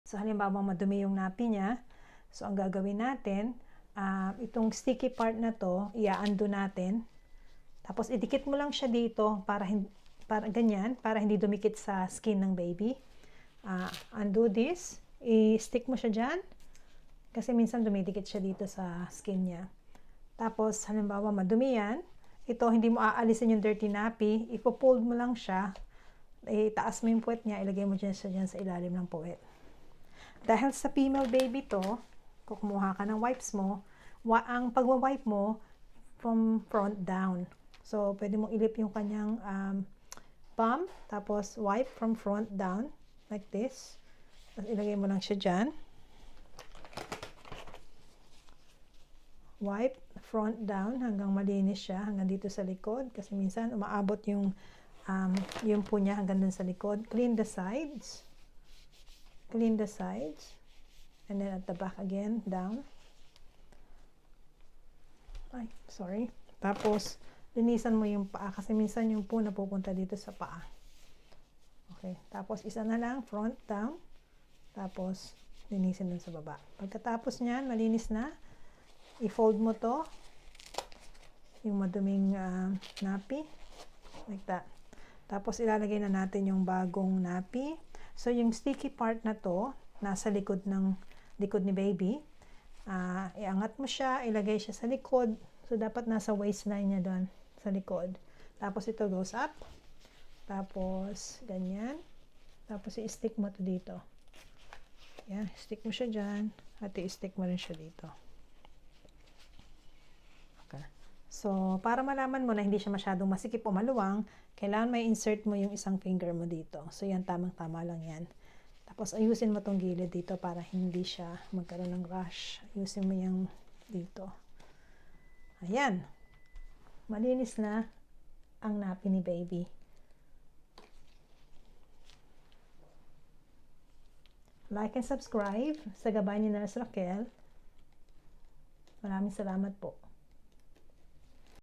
So, halimbawa madumi yung napi niya. So, ang gagawin natin, itong sticky part na to, i-undo natin. Tapos, idikit mo lang siya dito para ganyan, para hindi dumikit sa skin ng baby. Undo this. I-stick mo siya dyan. Kasi minsan dumidikit siya dito sa skin niya. Tapos, halimbawa madumi yan. Ito, hindi mo aalisin yung dirty nappy. Ipo-fold mo lang siya. Itaas mo yung puwet niya. Ilagay mo dyan siya dyan sa ilalim ng puwet. Dahil sa female baby to, kumuha ka ng wipes mo, ang pagwa-wipe mo from front down. So, pwede mong ilip yung kanyang palm, tapos wipe from front down, like this. Tapos ilagay mo lang siya dyan. Wipe front down hanggang malinis siya, hanggang dito sa likod. Kasi minsan umaabot yung po niya hanggang dun sa likod. Clean the sides. Clean the sides. And then at the back again, down. Ay, sorry. Tapos, linisan mo yung paa kasi minsan yung po napupunta dito sa paa. Okay. Tapos, isa na lang, front, down. Tapos, linisin dun sa baba. Pagkatapos niyan, malinis na. I-fold mo to. Yung maduming nappy. Like that. Tapos, ilalagay na natin yung bagong nappy. So, yung sticky part na to, nasa likod ni baby. Iangat mo siya, ilagay siya sa likod. So, dapat nasa waistline niya doon, sa likod. Tapos, ito goes up. Tapos, ganyan. Tapos, i-stick mo to dito. Yan, stick mo siya dyan. At i-stick mo rin siya dito. Okay. So, para malaman mo na hindi siya masyadong masikip o maluwang, kailangan may insert mo yung isang finger mo dito. So, yan, tamang-tama lang yan. Tapos, ayusin mo tong gilid dito para hindi siya magkaroon ng rush. Ayusin mo yung dito. Ayan. Malinis na ang nappy ni baby. Like and subscribe sa gabay ni Nurse Raquel. Maraming salamat po.